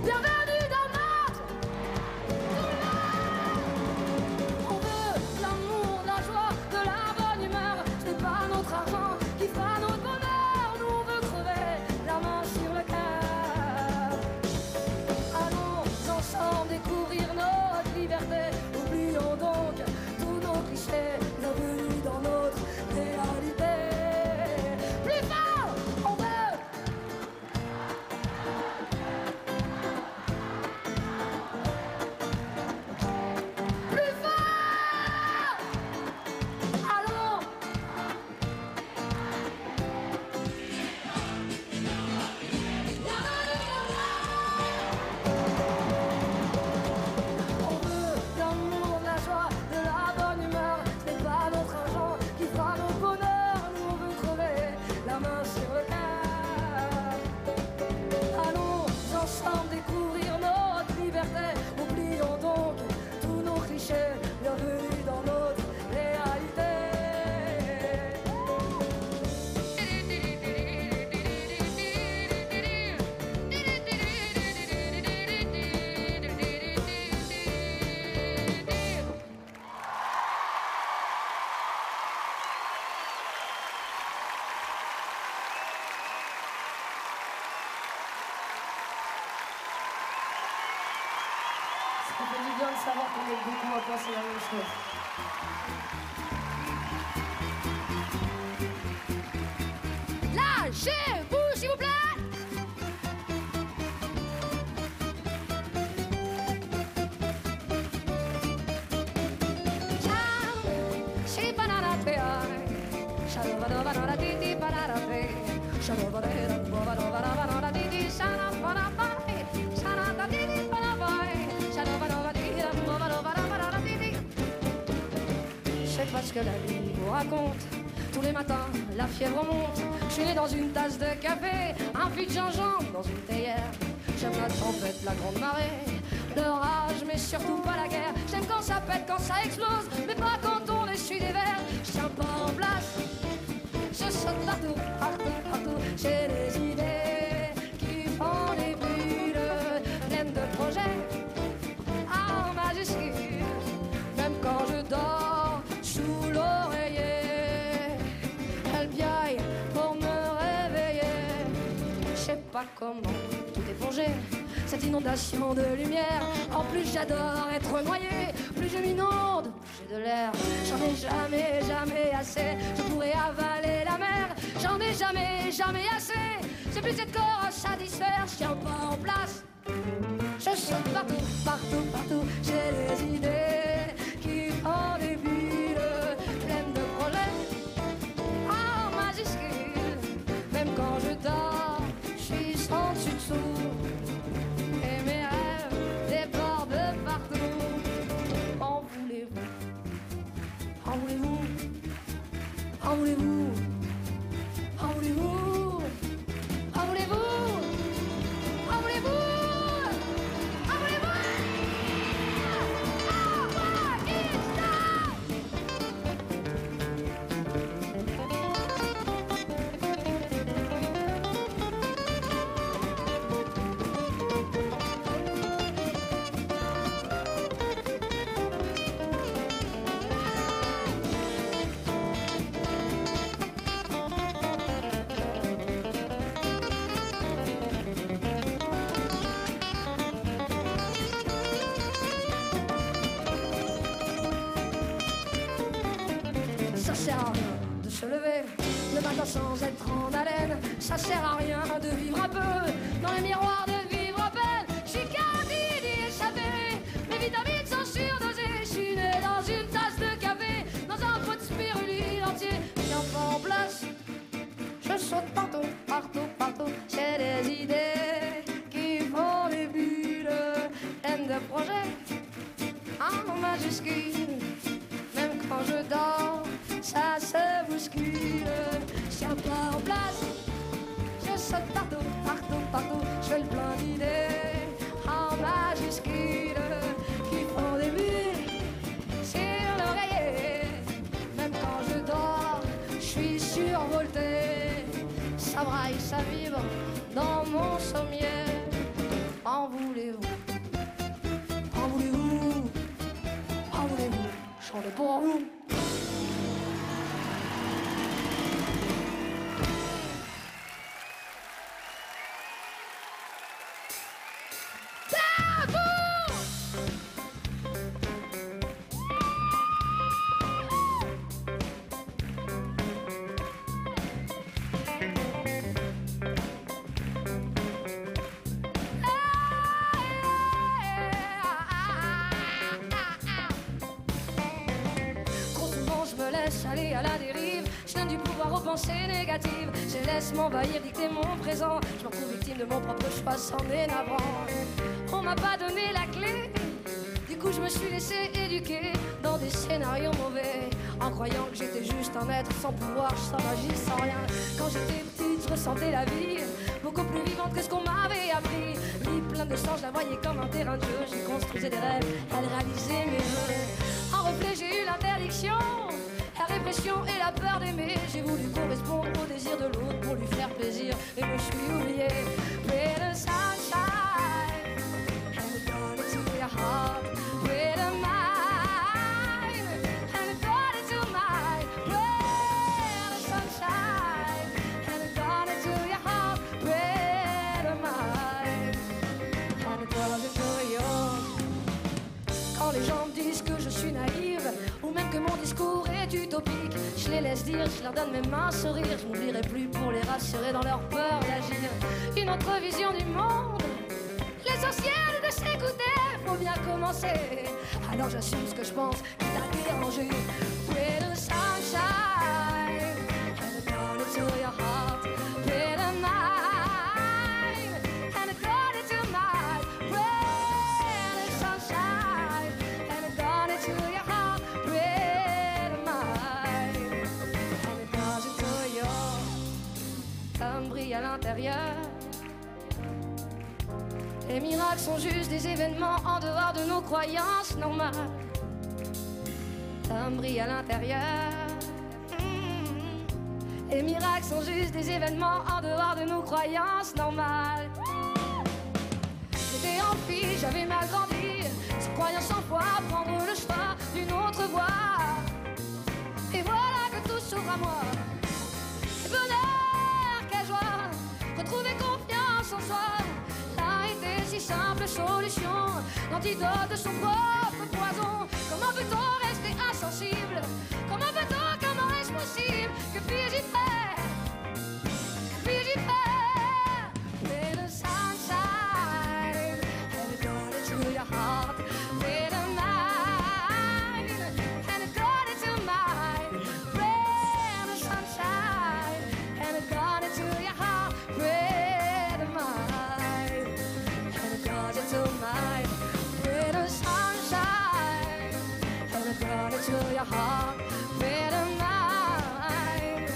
Bienvenue dans notre. On veut de l'amour, de la joie, de la bonne humeur. Ce n'est pas notre argent qui fera notre bonheur. Nous on veut crever la main sur le cœur. Allons ensemble découvrir notre liberté. Oublions donc tous nos clichés. Bienvenue dans notre réalité. Plus fort, on veut. Plus fort. Allons. On veut de l'amour, de la joie, de la bonne humeur. Ce n'est pas notre argent qui fera notre bonheur. Nous on veut crever la main sur le cœur. Allons ensemble découvrir notre liberté. Oublions donc tous nos clichés. Bienvenue dans notre réalité. Ça fait du bien de savoir qu'on est beaucoup à penser la même chose. Lâchez-vous, s'il vous plaît. Je sais pas ce que la vie vous raconte, tous les matins, la fièvre monte. Je suis né dans une tasse de café, un puits de gingembre dans une théière. J'aime la tempête, la grande marée, l'orage, mais surtout pas la guerre. J'aime quand ça pète, quand ça explose, mais pas quand on essuie des verres. Je tiens pas en place, je saute partout, partout, partout. J'ai des idées qui font des bulles pleines de projets en majuscule. Même quand je dors sous l'oreiller, elle piaille pour me réveiller. Je sais pas comment tout éponger, cette inondation de lumière. En plus j'adore être noyé, plus je m'inonde, plus j'ai de l'air. J'en ai jamais, jamais assez, je pourrais avaler la mer. J'en ai jamais, jamais assez, j'ai plus de corps à satisfaire. Je tiens pas en place, je saute partout, partout, partout. J'ai des idées qui font des bulles pleines de projets en majuscule. Même quand je dors, je suis sans dessus-dessous. Et mes rêves débordent de partout. En voulez-vous? En voulez-vous? En voulez-vous? En voulez-vous? En voulez-vous? En voulez-vous? Ça sert à rien de se lever le matin sans être en haleine. Ça sert à rien de vivre un peu dans les miroirs, de vivre à peine. J'suis qu'envie d'y échapper, mes vitamines sont surdosées. J'suis né dans une tasse de café, dans un pot de spiruline entier. Viens pas en place, je saute partout, partout, partout. J'ai des idées qui font des bulles pleines de projets en majuscule. Même quand je dors, ça se bouscule. Je tiens pas en place, je saute partout, partout, partout. Je fais le plein d'idées en majuscule qui font des bulles sur l'oreiller. Même quand je dors, je suis survolté. Ça braille, ça vibre dans mon sommier. En voulez-vous? En voulez-vous? En voulez-vous? Chantez pour vous. Aller à la dérive, je donne du pouvoir aux pensées négatives. Je laisse m'envahir, dicter mon présent. Je me retrouve victime de mon propre choix sans dénavrant. On m'a pas donné la clé, du coup je me suis laissé éduquer dans des scénarios mauvais, en croyant que j'étais juste un être sans pouvoir, sans magie, sans rien. Quand j'étais petite, je ressentais la vie beaucoup plus vivante que ce qu'on m'avait appris. Vie pleine de sang, je la voyais comme un terrain de jeu. J'y construisais des rêves, elle réalisait mes vœux. En reflet, j'ai eu l'interdiction, la répression et la peur d'aimer. J'ai voulu correspondre au désir de l'autre pour lui faire plaisir et me suis oublié. With the sunshine and gone into your heart, with a mind and gone into mine. With the sunshine and gone into your heart, with a mind and gone into yours. Quand les gens me disent que je suis naïve, ou même que mon discours est utopique, je les laisse dire, je leur donne même un sourire. Je m'oublierai plus pour les rassurer dans leur peur d'agir. Une autre vision du monde, l'essentiel de s'écouter, faut bien commencer. Alors j'assume ce que je pense qui t'a dérangé. With the sunshine and gone into your heart, with a mind and gone into mine. With the sunshine and gone into your heart, with a mind and gone l'intérieur. Les miracles sont juste des événements en dehors de nos croyances normales. L'homme brille à l'intérieur. Les miracles sont juste des événements en dehors de nos croyances normales. J'étais en fille, j'avais mal grandi, sans croyance sans foi, prendre le choix d'une autre voie. Et voilà que tout s'ouvre à moi. Quel bonheur, quelle joie, retrouver confiance en soi. Là était si simple solution, l'antidote de son propre poison. Comment peut-on rester insensible? Comment peut-on, comment est-ce possible? Que puis-je y faire? Que puis-je y faire? Mais le sunshine, and it got into your heart. With a mind, and it got into mine. With the sunshine, and it got into your heart. With a mind, and it got into mine. With the sunshine, and it got into your heart. With a mind,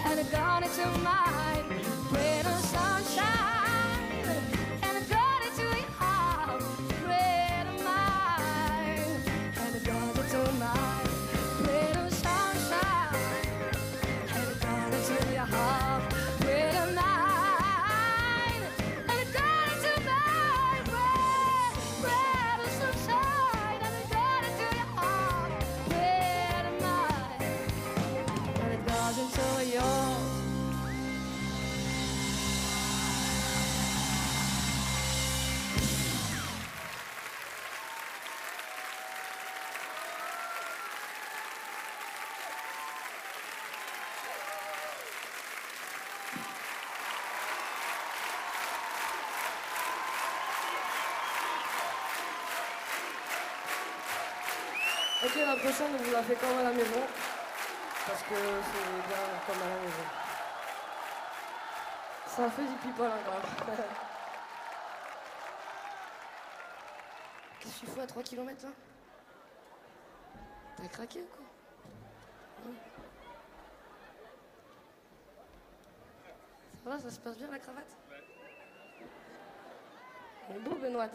and it got into mine. With the sunshine, and it got into your heart. With a mind, and it got into mine. With the sunshine, and it got into your heart. With a mind, and it got into mine. With the sunshine, and it got into your heart. With a mind, and it got into yours. Ok, la prochaine, on vous la fait comme à la maison. Parce que c'est bien comme à la maison. Ça fait du people, hein, quand même. Qu'est-ce que tu fous à 3 km là? T'as craqué ou quoi? Ouais. Ça va, ça se passe bien la cravate? Il est beau, Benoît.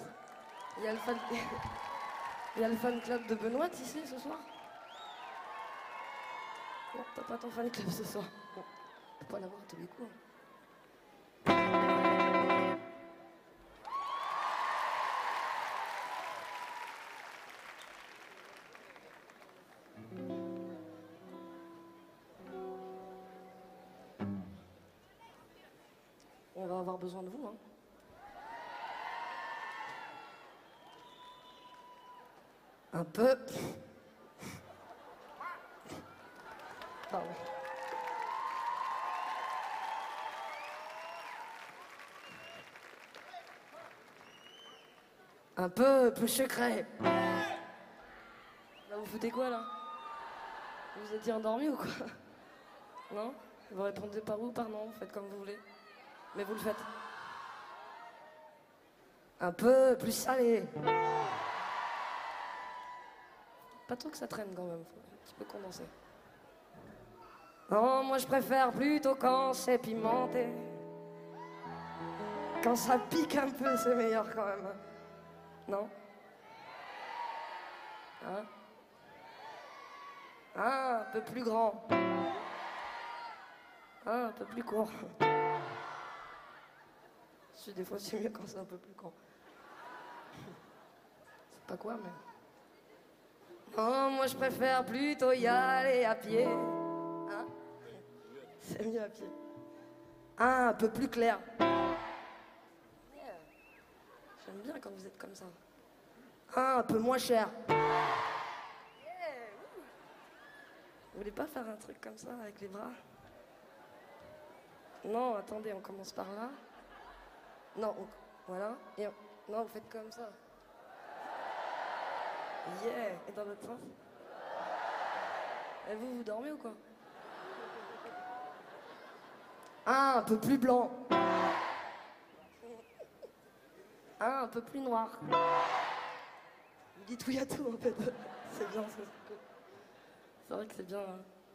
Il y a le fan... Il y a le fan club de Benoît ici ce soir? Non, t'as pas ton fan club ce soir. Bon, faut pas l'avoir à tous les coups. On va avoir besoin de vous, hein. Un peu. Pardon. Un peu plus secret. Là, vous foutez quoi, là? Vous étiez endormi ou quoi? Non? Vous répondez par oui ou par non, faites comme vous voulez. Mais vous le faites. Un peu plus salé. Pas trop que ça traîne quand même, faut un petit peu condenser. Non, moi je préfère plutôt quand c'est pimenté. Quand ça pique un peu, c'est meilleur quand même. Non? Hein? Ah, un peu plus grand. Ah, un peu plus court. Des fois c'est mieux quand c'est un peu plus court. C'est pas quoi, mais... Non, moi je préfère plutôt y aller à pied. Hein? C'est mieux à pied. Ah, un peu plus clair. Yeah. J'aime bien quand vous êtes comme ça. Ah, un peu moins cher. Yeah. Vous voulez pas faire un truc comme ça avec les bras? Non, attendez, on commence par là. Non, voilà. Et non, vous faites comme ça. Yeah. Et dans l'autre sens? Et vous dormez ou quoi? Ah, un peu plus blanc. Ah, un peu plus noir. Vous dites oui à tout en fait. C'est bien, c'est vrai que c'est bien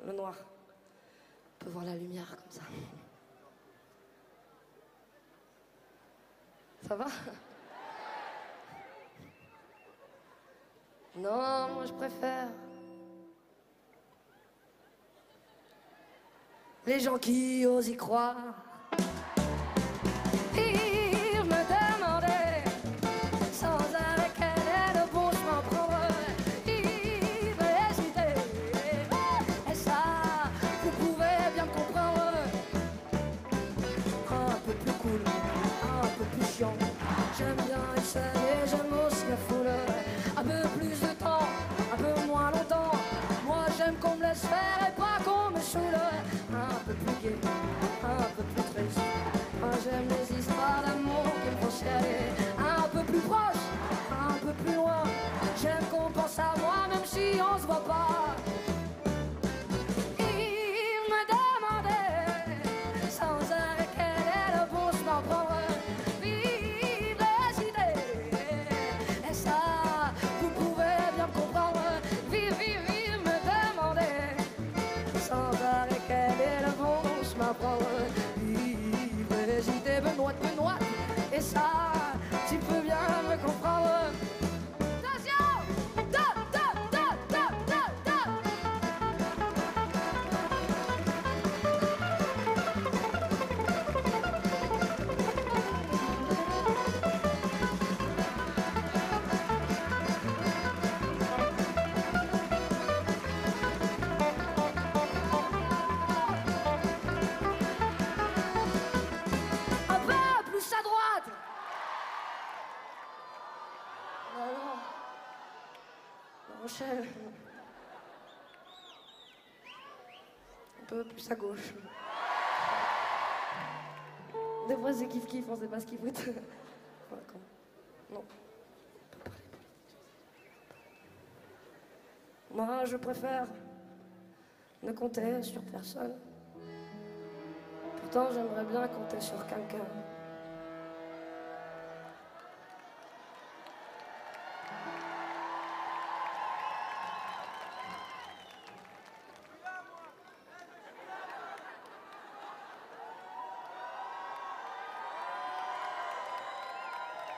le noir. On peut voir la lumière comme ça. Ça va? Non, moi je préfère les gens qui osent y croire. Ils me demandaient sans arrêt quel est le bon chemin à prendre. Ils hésitaient, et ça, vous pouvez bien me comprendre. Un peu plus cool, un peu plus chiant. J'aime bien les scènes et j'aime aussi la foule. Un peu plus de temps, un peu moins longtemps. Moi j'aime qu'on me laisse faire et pas qu'on me saoule. Un peu plus gai, un peu plus triste. Moi j'aime les histoires d'amour qui me font chialer. Un peu plus proche, un peu plus loin. J'aime qu'on pense à moi même si on se voit pas. Il me demandait sans arrêt quel est le bon chemin à prendre. Vive les idées, et ça, vous pouvez bien me comprendre. Vive, vive, vive, me demander sans arrêt quel est le bon chemin à prendre. Vive les idées, Benoît, Benoît, et ça, tu peux bien me comprendre. Attention! Da, da, da, da, da, da. Un peu plus à droite. Alors, La Rochelle. Un peu plus à gauche. Des fois c'est kiff-kiff, on sait pas ce qu'il fout. Voilà, quand... Non. Moi, je préfère ne compter sur personne. Pourtant, j'aimerais bien compter sur quelqu'un.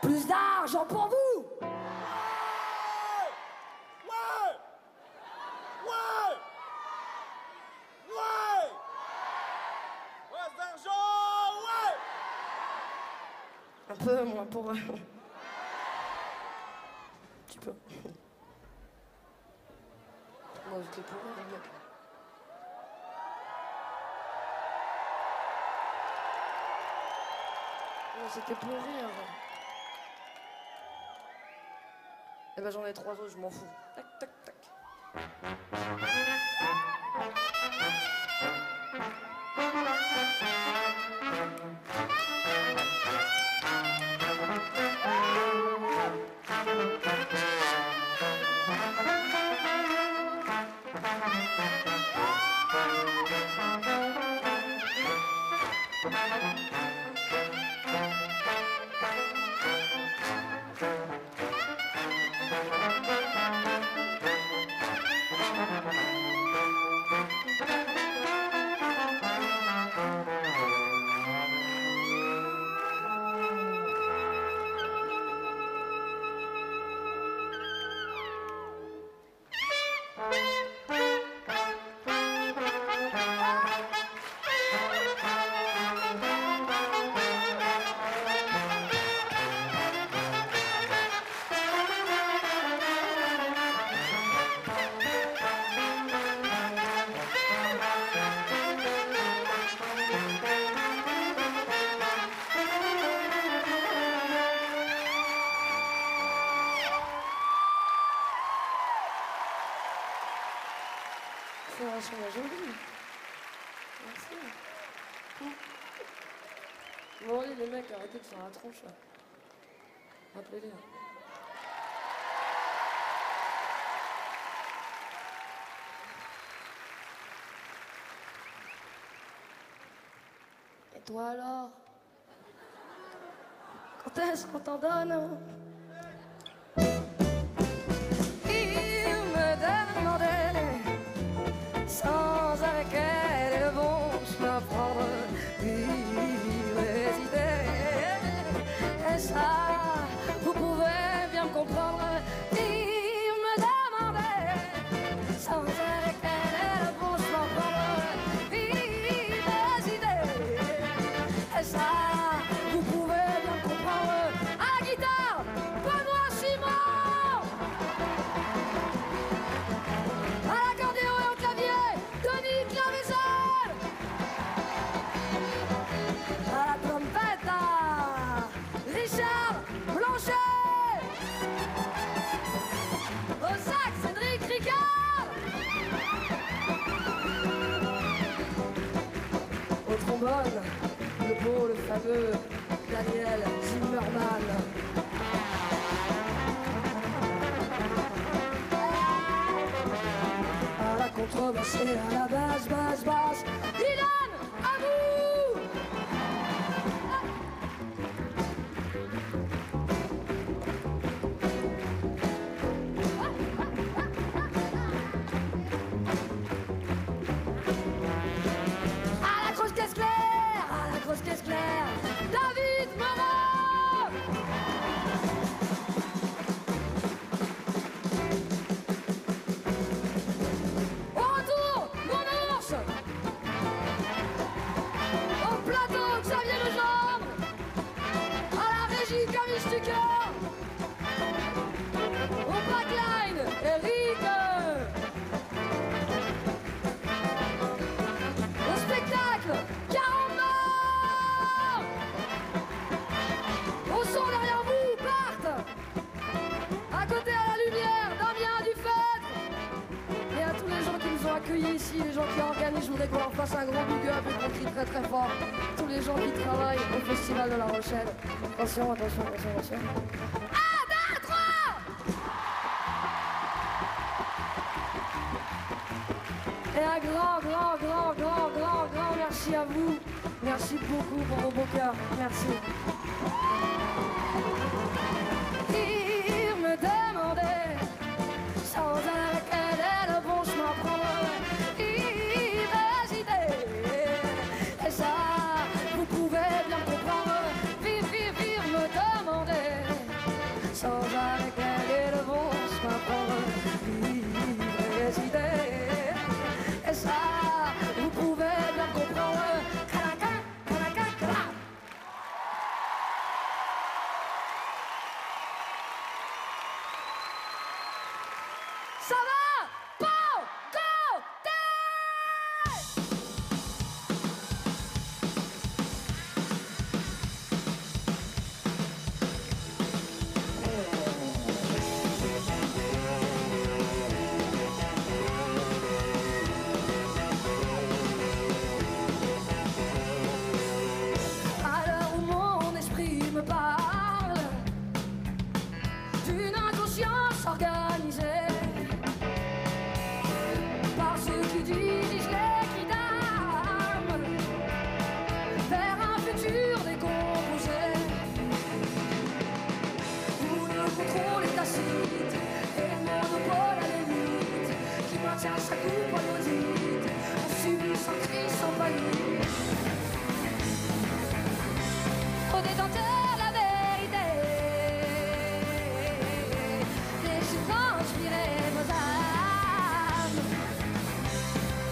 Plus d'argent pour vous! Ouais! Ouais! Ouais! Plus d'argent! Ouais! Un peu moins pour... Un petit peu. Moi, j'étais pour les mecs. Non, c'était pour rire. Eh ben j'en ai 3 autres, je m'en fous. Tac, tac, tac. C'est la jolie. Merci. Bon, allez, les mecs, arrêtez de faire la tronche, là. Rappelez-les. Et toi, alors? Quand est-ce qu'on t'en donne? Il me demandait sans arrêt quel est le bon chemin à prendre. Il hésitait, et ça comprendre. Il me demandait sans arrêt quel est le bon chemin pour prendre. Il hésitait, et ça, vous pouvez bien le comprendre. À la guitare, Benoît Simon. À l'accordéon et au clavier, Denis Clavésol. À la trompette, Richard Blanchet. Au sax, Cédric Ricard. Au trombone, le beau, le fameux Daniel Zimmerman. À la contrebasse et à la basse, basse, basse, Dylan, à vous. À la grosse caisse claire, à la grosse caisse claire, David Moreau. Au retour, mon ours. Au plateau, Xavier Legendre. À la régie, Camille Stucker. Au backline, Eric. Au spectacle, Caramba. Au son derrière vous, Bart. À côté à la lumière, Damien Dufêtre. Et à tous les gens qui nous ont accueillis ici, les gens qui organisent, je voudrais qu'on leur fasse un gros big up et qu'on crie très très fort. Tous les gens qui travaillent au Festival de La Rochelle. Attention, attention, attention, attention. 1, 2, 3. Et un grand merci à vous. Merci beaucoup pour vos beaux cœurs. Merci. Il me demandait sans arrêt quel est le bon chemin à prendre. Il hésitait, et ça, vous pouvez bien comprendre. Vire me demandait sans arrêt quel est le bon chemin à prendre. Il hésitait, et ça, vous pouvez bien comprendre. Ça va? Bon, go, à l'heure où mon esprit me parle d'une inconscience organisée par ceux qui dirigent les cris d'âme vers un futur décomposé où le contrôle est tacite et le monopole à l'élite qui maintient sa coupe en audite. On subit sans cri, sans panique. Au détenteur la vérité, laissez transpirer vos âmes,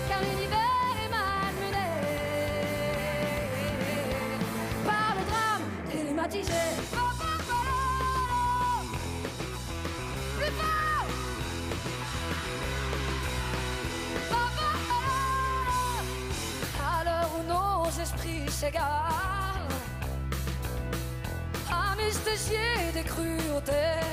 car l'univers est malmené par le drame télématisé. Plus fort! À l'heure où nos esprits s'égarent, anesthésiés des cruautés,